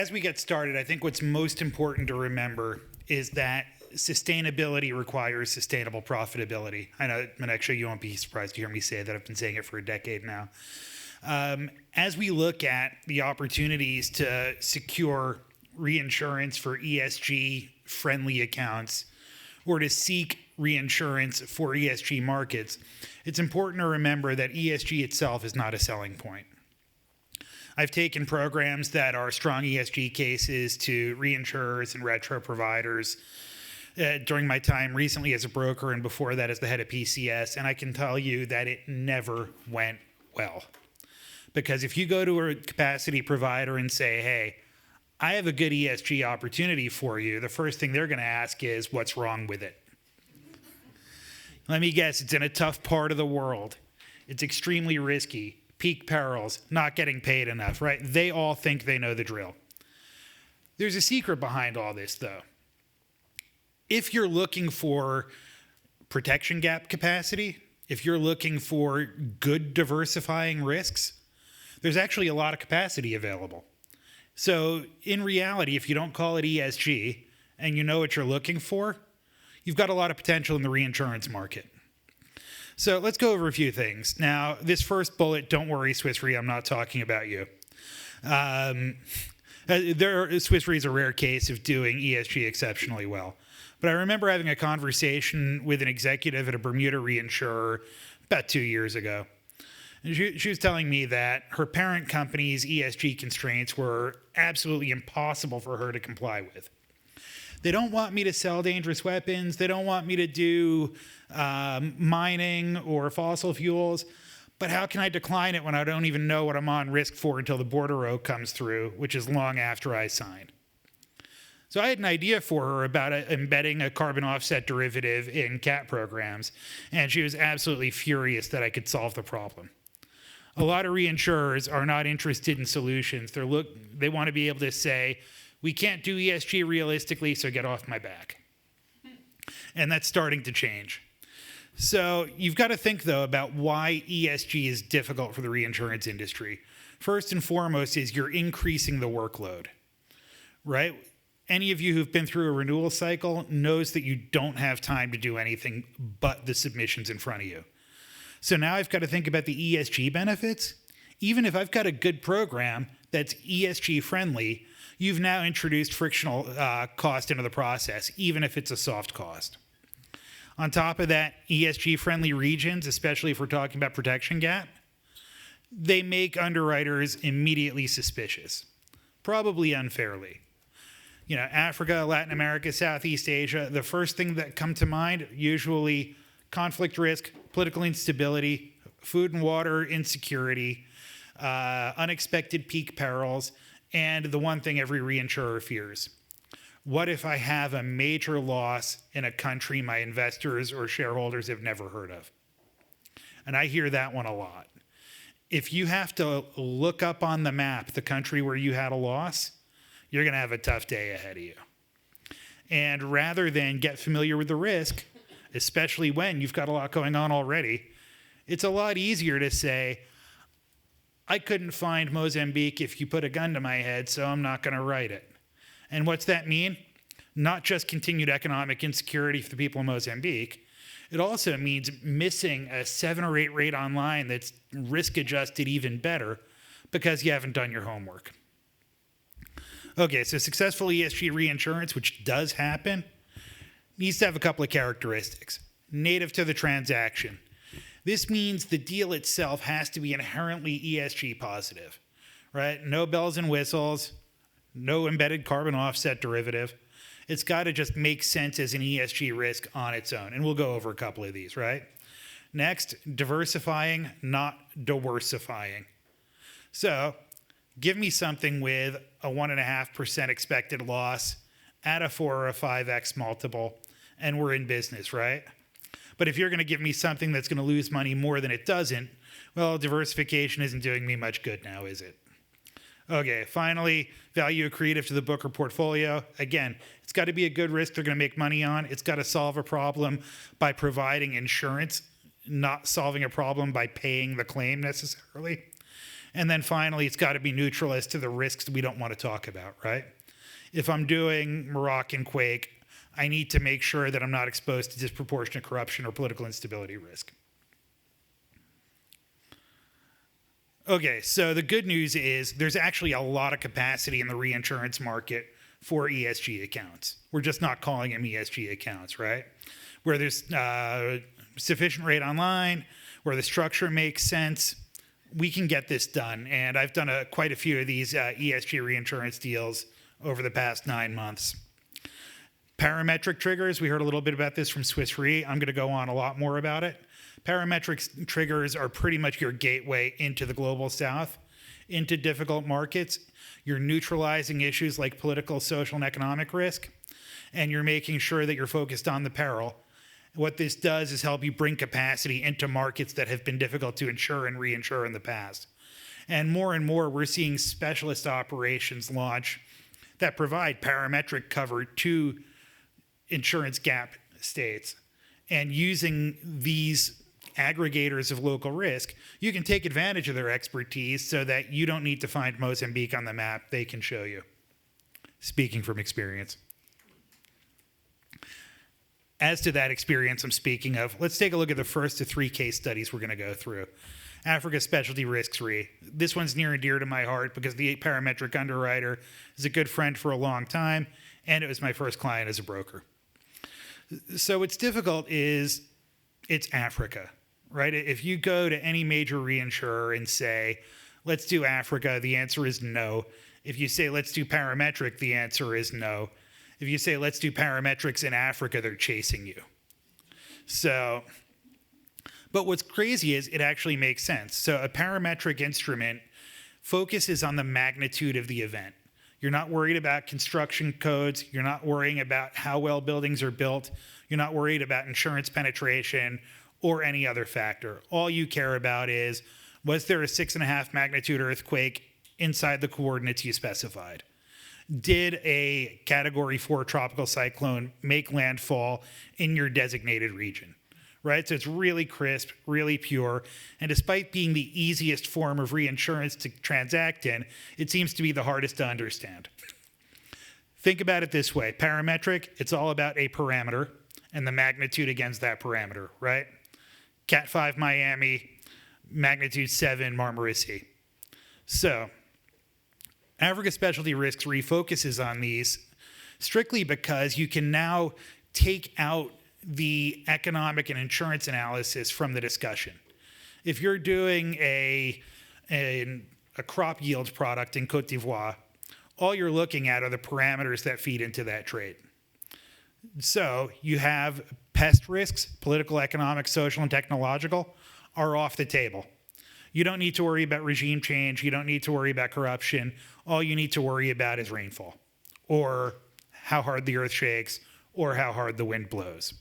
as we get started, I think what's most important to remember is that sustainability requires sustainable profitability. I know, and actually you won't be surprised to hear me say that. I've been saying it for a decade now. As we look at the opportunities to secure reinsurance for ESG-friendly accounts or to seek reinsurance for ESG markets, it's important to remember that ESG itself is not a selling point. I've taken programs that are strong ESG cases to reinsurers and retro providers during my time recently as a broker and before that as the head of PCS, and I can tell you that it never went well. Because if you go to a capacity provider and say, hey, I have a good ESG opportunity for you, the first thing they're going to ask is, what's wrong with it? Let me guess, it's in a tough part of the world. It's extremely risky, peak perils, not getting paid enough, right? They all think they know the drill. There's a secret behind all this, though. If you're looking for protection gap capacity, if you're looking for good diversifying risks, there's actually a lot of capacity available. So in reality, if you don't call it ESG and you know what you're looking for, you've got a lot of potential in the reinsurance market. So let's go over a few things. Now, this first bullet, don't worry, Swiss Re, I'm not talking about you. Swiss Re is a rare case of doing ESG exceptionally well. But I remember having a conversation with an executive at a Bermuda reinsurer about 2 years ago. And she was telling me that her parent company's ESG constraints were absolutely impossible for her to comply with. They don't want me to sell dangerous weapons. They don't want me to do mining or fossil fuels. But how can I decline it when I don't even know what I'm on risk for until the bordereau comes through, which is long after I sign? So I had an idea for her about embedding a carbon offset derivative in CAT programs, and she was absolutely furious that I could solve the problem. A lot of reinsurers are not interested in solutions. They want to be able to say, we can't do ESG realistically, so get off my back. And that's starting to change. So you've got to think, though, about why ESG is difficult for the reinsurance industry. First and foremost is you're increasing the workload, right? Any of you who've been through a renewal cycle knows that you don't have time to do anything but the submissions in front of you. So now I've got to think about the ESG benefits. Even if I've got a good program that's ESG friendly, you've now introduced frictional cost into the process, even if it's a soft cost. On top of that, ESG friendly regions, especially if we're talking about protection gap, they make underwriters immediately suspicious, probably unfairly. You know, Africa, Latin America, Southeast Asia, the first thing that come to mind, usually conflict risk, political instability, food and water insecurity, unexpected peak perils, and the one thing every reinsurer fears. What if I have a major loss in a country my investors or shareholders have never heard of? And I hear that one a lot. If you have to look up on the map the country where you had a loss, you're going to have a tough day ahead of you. And rather than get familiar with the risk, especially when you've got a lot going on already, it's a lot easier to say, I couldn't find Mozambique if you put a gun to my head, so I'm not going to write it. And what's that mean? Not just continued economic insecurity for the people in Mozambique. It also means missing a 7 or 8 rate online that's risk adjusted even better because you haven't done your homework. Okay, so successful ESG reinsurance, which does happen, needs to have a couple of characteristics. Native to the transaction. This means the deal itself has to be inherently ESG positive, right? No bells and whistles, no embedded carbon offset derivative. It's got to just make sense as an ESG risk on its own. And we'll go over a couple of these, right? Next, diversifying, not diversifying. So give me something with a 1.5% expected loss at a 4 or a 5x multiple, and we're in business, right? But if you're going to give me something that's going to lose money more than it doesn't, well, diversification isn't doing me much good now, is it? Okay, finally, value accretive to the book or portfolio. Again, it's got to be a good risk they're going to make money on. It's got to solve a problem by providing insurance, not solving a problem by paying the claim necessarily. And then finally, it's got to be neutral as to the risks we don't want to talk about, right? If I'm doing Moroccan quake, I need to make sure that I'm not exposed to disproportionate corruption or political instability risk. Okay, so the good news is there's actually a lot of capacity in the reinsurance market for ESG accounts. We're just not calling them ESG accounts, right? Where there's sufficient rate online, where the structure makes sense, we can get this done. And I've done quite a few of these ESG reinsurance deals over the past 9 months. Parametric triggers, we heard a little bit about this from Swiss Re. I'm going to go on a lot more about it. Parametric triggers are pretty much your gateway into the global south, into difficult markets. You're neutralizing issues like political, social, and economic risk, and you're making sure that you're focused on the peril. What this does is help you bring capacity into markets that have been difficult to insure and reinsure in the past. And more, we're seeing specialist operations launch that provide parametric cover to insurance gap states. And using these aggregators of local risk, you can take advantage of their expertise so that you don't need to find Mozambique on the map. They can show you. Speaking from experience. As to that experience I'm speaking of, let's take a look at the first of 3 case studies we're going to go through. Africa Specialty Risks Re. This one's near and dear to my heart because the parametric underwriter is a good friend for a long time, and it was my first client as a broker. So what's difficult is it's Africa, right? If you go to any major reinsurer and say, let's do Africa, the answer is no. If you say, let's do parametric, the answer is no. If you say, let's do parametrics in Africa, they're chasing you. So, but what's crazy is it actually makes sense. So a parametric instrument focuses on the magnitude of the event. You're not worried about construction codes. You're not worrying about how well buildings are built. You're not worried about insurance penetration or any other factor. All you care about is, was there a 6.5 magnitude earthquake inside the coordinates you specified? Did a Category 4 tropical cyclone make landfall in your designated region? Right? So it's really crisp, really pure. And despite being the easiest form of reinsurance to transact in, it seems to be the hardest to understand. Think about it this way. Parametric, it's all about a parameter and the magnitude against that parameter, right? Cat 5 Miami, magnitude 7 Marmara Sea. So Africa Specialty Risks refocuses on these strictly because you can now take out the economic and insurance analysis from the discussion. If you're doing a crop yield product in Côte d'Ivoire, all you're looking at are the parameters that feed into that trade. So you have pest risks, political, economic, social, and technological, are off the table. You don't need to worry about regime change. You don't need to worry about corruption. All you need to worry about is rainfall, or how hard the earth shakes, or how hard the wind blows.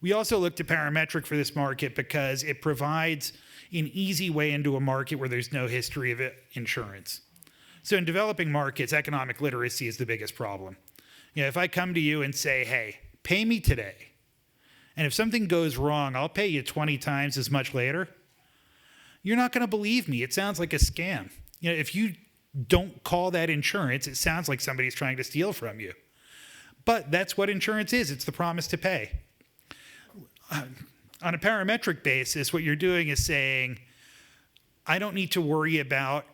We also looked at parametric for this market because it provides an easy way into a market where there's no history of insurance. So in developing markets, economic literacy is the biggest problem. You know, if I come to you and say, hey, pay me today, and if something goes wrong, I'll pay you 20 times as much later, you're not going to believe me. It sounds like a scam. You know, if you don't call that insurance, it sounds like somebody's trying to steal from you. But that's what insurance is. It's the promise to pay. On a parametric basis, what you're doing is saying, I don't need to worry about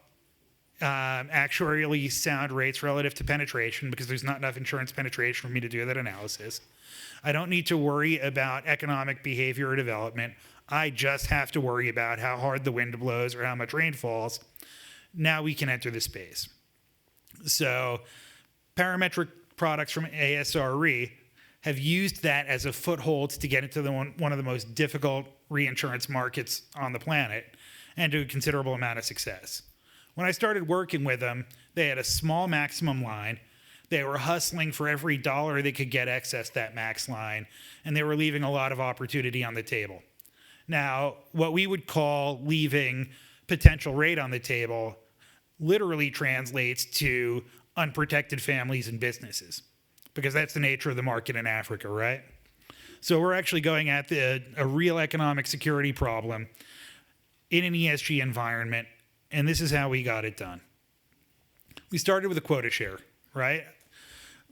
actuarially sound rates relative to penetration because there's not enough insurance penetration for me to do that analysis. I don't need to worry about economic behavior or development. I just have to worry about how hard the wind blows or how much rain falls. Now we can enter the space. So parametric products from ASR Re have used that as a foothold to get into one of the most difficult reinsurance markets on the planet and to a considerable amount of success. When I started working with them, they had a small maximum line. They were hustling for every dollar they could get excess that max line, and they were leaving a lot of opportunity on the table. Now, what we would call leaving potential rate on the table literally translates to unprotected families and businesses, because that's the nature of the market in Africa, right? So we're actually going at a real economic security problem in an ESG environment And this is how we got it done. We started with a quota share, right?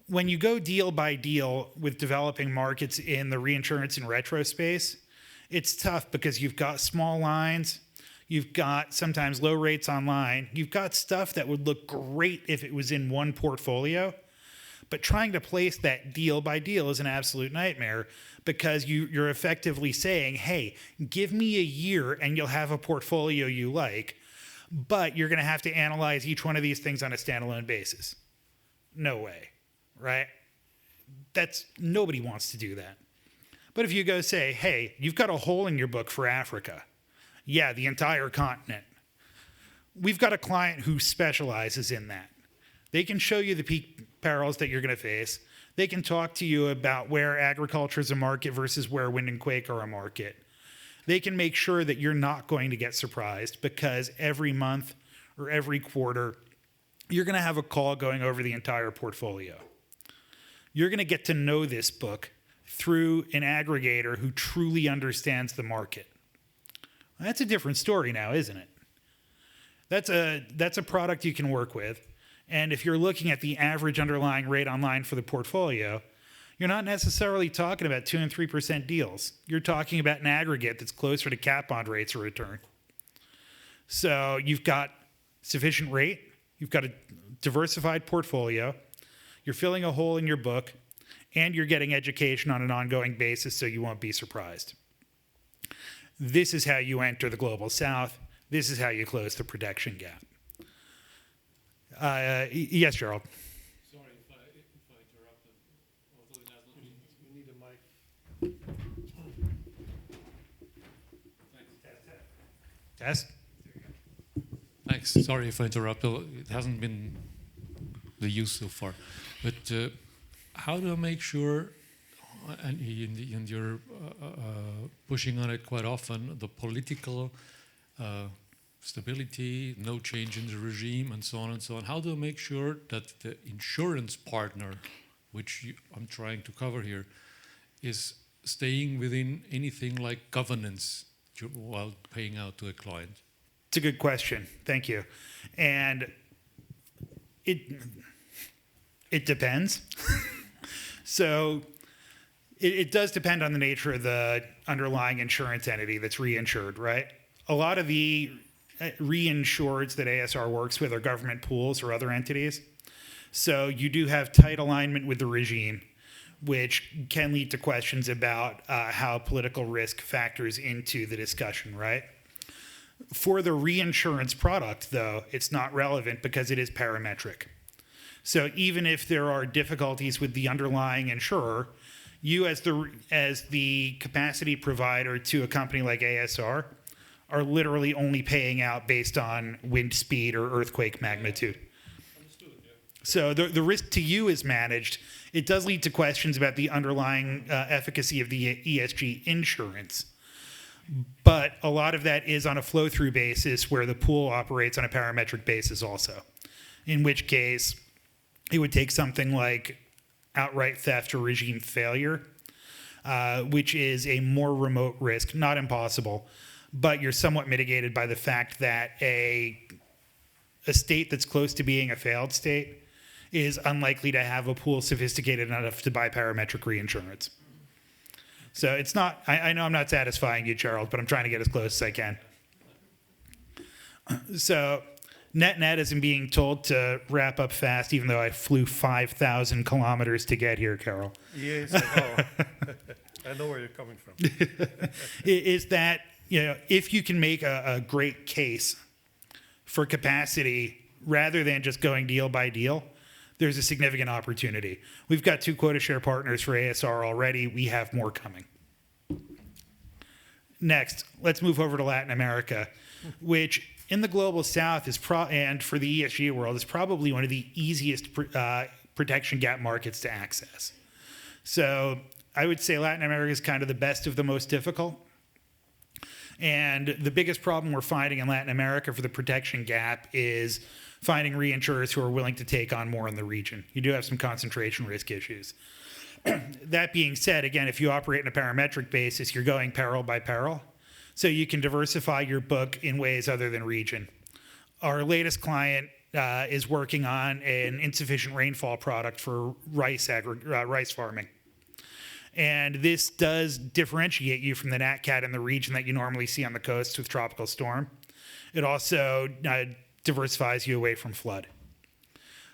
When you go deal by deal with developing markets in the reinsurance and retro space, it's tough because you've got small lines, you've got sometimes low rates online, you've got stuff that would look great if it was in one portfolio, but trying to place that deal by deal is an absolute nightmare because you're effectively saying, hey, give me a year and you'll have a portfolio you like, but you're going to have to analyze each one of these things on a standalone basis. No way, right? Nobody wants to do that. But if you go say, hey, you've got a hole in your book for Africa. Yeah, the entire continent. We've got a client who specializes in that. They can show you the peak perils that you're going to face. They can talk to you about where agriculture is a market versus where wind and quake are a market. They can make sure that you're not going to get surprised because every month or every quarter, you're going to have a call going over the entire portfolio. You're going to get to know this book through an aggregator who truly understands the market. That's a different story now, isn't it? That's a product you can work with. And if you're looking at the average underlying rate online for the portfolio, you're not necessarily talking about 2 and 3% deals. You're talking about an aggregate that's closer to cat bond rates of return. So you've got sufficient rate, you've got a diversified portfolio, you're filling a hole in your book, and you're getting education on an ongoing basis so you won't be surprised. This is how you enter the global south. This is how you close the protection gap. Yes, Gerald. Sorry if I interrupted, although it has not been. You need a mic. Test. Thanks. Sorry if I interrupted. It hasn't been the use so far. But how do I make sure, and you're pushing on it quite often, the political stability, no change in the regime, and so on and so on. How do I make sure that the insurance partner, which I'm trying to cover here, is staying within anything like governance while paying out to a client? It's a good question. Thank you. And it depends. So it does depend on the nature of the underlying insurance entity that's reinsured, right? A lot of the reinsureds that ASR works with are government pools or other entities. So you do have tight alignment with the regime, which can lead to questions about how political risk factors into the discussion, right? For the reinsurance product, though, it's not relevant because it is parametric. So even if there are difficulties with the underlying insurer, you as the capacity provider to a company like ASR are literally only paying out based on wind speed or earthquake magnitude. Understood, yeah. So the risk to you is managed. It does lead to questions about the underlying efficacy of the ESG insurance. But a lot of that is on a flow-through basis where the pool operates on a parametric basis also, in which case it would take something like outright theft or regime failure, which is a more remote risk, not impossible, but you're somewhat mitigated by the fact that a state that's close to being a failed state is unlikely to have a pool sophisticated enough to buy parametric reinsurance. So it's not, I know I'm not satisfying you, Gerald, but I'm trying to get as close as I can. So net as I'm being told to wrap up fast, even though I flew 5,000 kilometers to get here, Carol. Yes, I know. I know where you're coming from. Is that, if you can make a great case for capacity rather than just going deal by deal, there's a significant opportunity. We've got 2 quota share partners for ASR already. We have more coming. Next, let's move over to Latin America, which in the global south is and for the ESG world is probably one of the easiest protection gap markets to access. So I would say Latin America is kind of the best of the most difficult. And the biggest problem we're finding in Latin America for the protection gap is finding reinsurers who are willing to take on more in the region. You do have some concentration risk issues. That being said, again, if you operate in a parametric basis, you're going peril by peril. So you can diversify your book in ways other than region. our latest client is working on an insufficient rainfall product for rice farming. And this does differentiate you from the nat cat in the region that you normally see on the coast with tropical storm. It also diversifies you away from flood.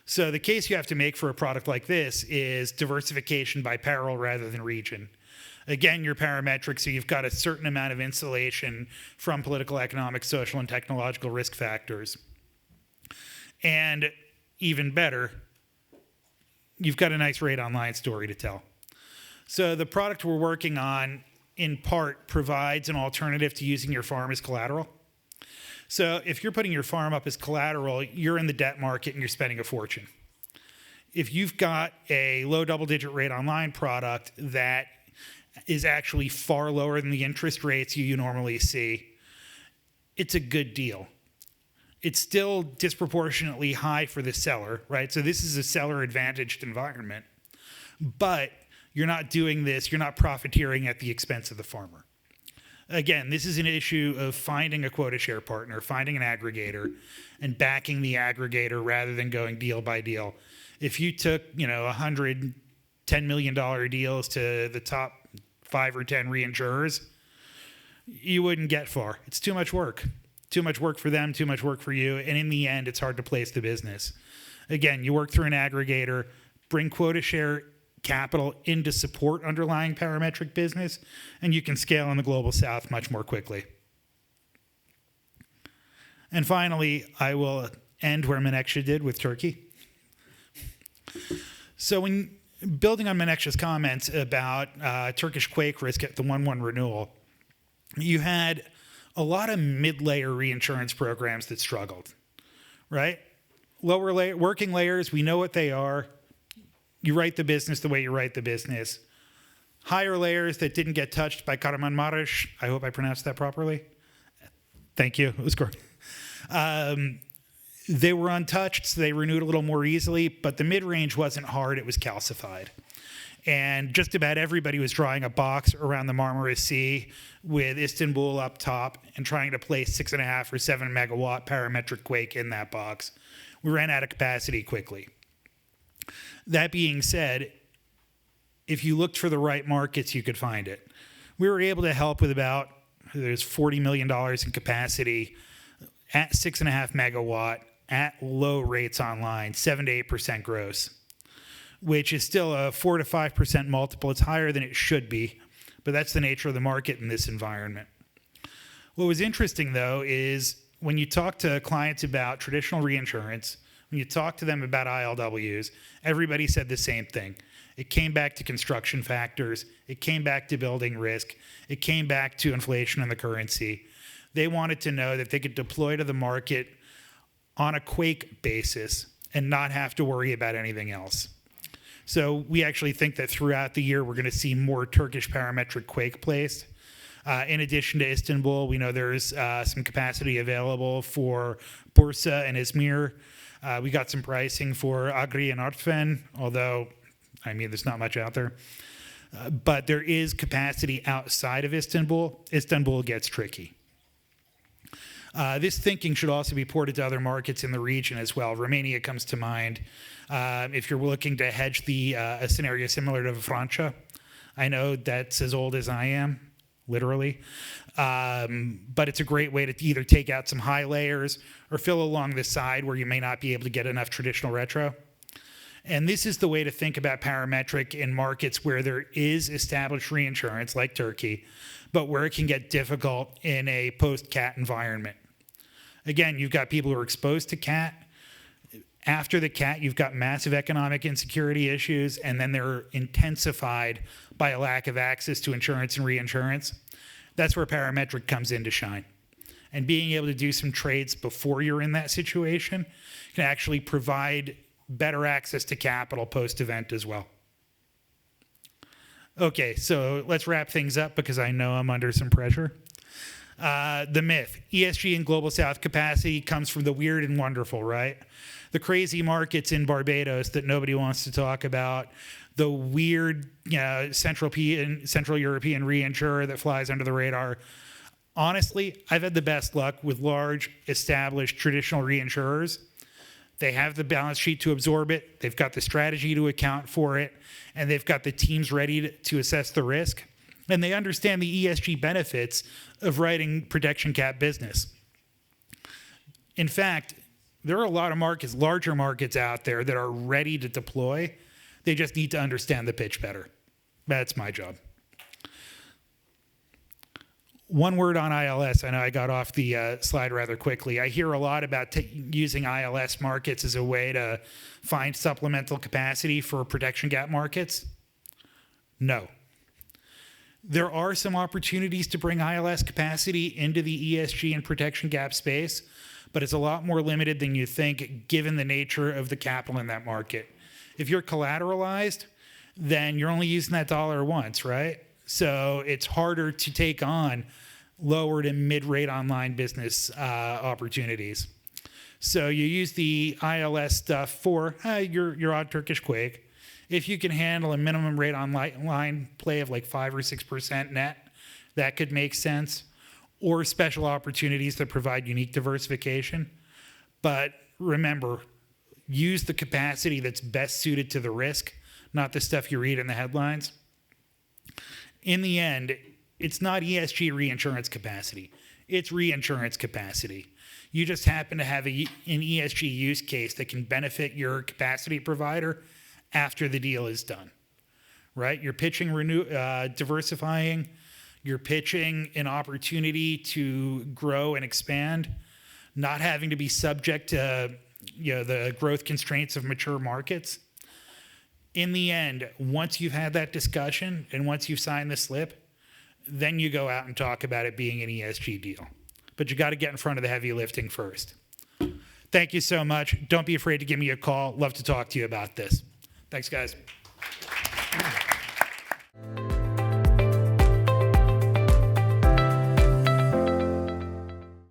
So the case you have to make for a product like this is diversification by peril rather than region. Again, you're parametric, so you've got a certain amount of insulation from political, economic, social, and technological risk factors. And even better, you've got a nice rate online story to tell. So the product we're working on, in part, provides an alternative to using your farm as collateral. So if you're putting your farm up as collateral, you're in the debt market and you're spending a fortune. If you've got a low double-digit rate online product that is actually far lower than the interest rates you normally see, it's a good deal. It's still disproportionately high for the seller, right? So this is a seller-advantaged environment. But you're not doing this, you're not profiteering at the expense of the farmer. Again, this is an issue of finding a quota share partner, finding an aggregator, and backing the aggregator rather than going deal by deal. If you took, $110 million deals to the top 5 or 10 reinsurers, you wouldn't get far. It's too much work. Too much work for them, too much work for you, and in the end, it's hard to place the business. Again, you work through an aggregator, bring quota share capital in to support underlying parametric business, and you can scale in the global south much more quickly. And finally, I will end where Menekşe did with Turkey. So when building on Menekşe's comments about Turkish quake risk at the 1/1 renewal, you had a lot of mid-layer reinsurance programs that struggled, right? Lower layer, working layers, we know what they are. You write the business the way you write the business. Higher layers that didn't get touched by Kahramanmaraş. I hope I pronounced that properly. Thank you. It was great. They were untouched, so they renewed a little more easily, but the mid-range wasn't hard, it was calcified. And just about everybody was drawing a box around the Marmara Sea with Istanbul up top and trying to place 6.5 or 7 megawatt parametric quake in that box. We ran out of capacity quickly. That being said, if you looked for the right markets, you could find it. We were able to help with about, there's $40 million in capacity at 6.5 megawatt at low rates online, 7 to 8% gross, which is still a 4 to 5% multiple. It's higher than it should be, but that's the nature of the market in this environment. What was interesting, though, is when you talk to clients about traditional reinsurance, when you talk to them about ILWs, everybody said the same thing. It came back to construction factors. It came back to building risk. It came back to inflation and the currency. They wanted to know that they could deploy to the market on a quake basis and not have to worry about anything else. So we actually think that throughout the year, we're going to see more Turkish parametric quake placed. In addition to Istanbul, we know there's some capacity available for Bursa and Izmir. We got some pricing for Agri and Artfen, although, there's not much out there. But there is capacity outside of Istanbul. Istanbul gets tricky. This thinking should also be ported to other markets in the region as well. Romania comes to mind. If you're looking to hedge a scenario similar to Francia, I know that's as old as I am, literally. But it's a great way to either take out some high layers or fill along the side where you may not be able to get enough traditional retro. And this is the way to think about parametric in markets where there is established reinsurance, like Turkey, but where it can get difficult in a post-cat environment. Again, you've got people who are exposed to cat. After the cat, you've got massive economic insecurity issues, and then they're intensified by a lack of access to insurance and reinsurance. That's where parametric comes in to shine. And being able to do some trades before you're in that situation can actually provide better access to capital post-event as well. Okay, so let's wrap things up because I know I'm under some pressure. The myth, ESG and Global South capacity comes from the weird and wonderful, right? The crazy markets in Barbados that nobody wants to talk about, the weird Central European reinsurer that flies under the radar. Honestly, I've had the best luck with large, established, traditional reinsurers. They have the balance sheet to absorb it. They've got the strategy to account for it. And they've got the teams ready to assess the risk. And they understand the ESG benefits of writing protection cap business. In fact, there are a lot of markets, larger markets out there that are ready to deploy. They just need to understand the pitch better. That's my job. One word on ILS. I know I got off the slide rather quickly. I hear a lot about using ILS markets as a way to find supplemental capacity for protection gap markets. No. There are some opportunities to bring ILS capacity into the ESG and protection gap space, but it's a lot more limited than you think given the nature of the capital in that market. If you're collateralized, then you're only using that dollar once, right? So it's harder to take on lower to mid-rate online business opportunities. So you use the ILS stuff for your odd Turkish quake. If you can handle a minimum rate online play of like 5 or 6% net, that could make sense. Or special opportunities that provide unique diversification. But remember, use the capacity that's best suited to the risk, not the stuff you read in the headlines. In the end, it's not ESG reinsurance capacity. It's reinsurance capacity. You just happen to have an ESG use case that can benefit your capacity provider after the deal is done, right? You're pitching diversifying. You're pitching an opportunity to grow and expand, not having to be subject to the growth constraints of mature markets. In the end, once you've had that discussion and once you've signed the slip, then you go out and talk about it being an ESG deal. But you got to get in front of the heavy lifting first. Thank you so much. Don't be afraid to give me a call. Love to talk to you about this. Thanks, guys.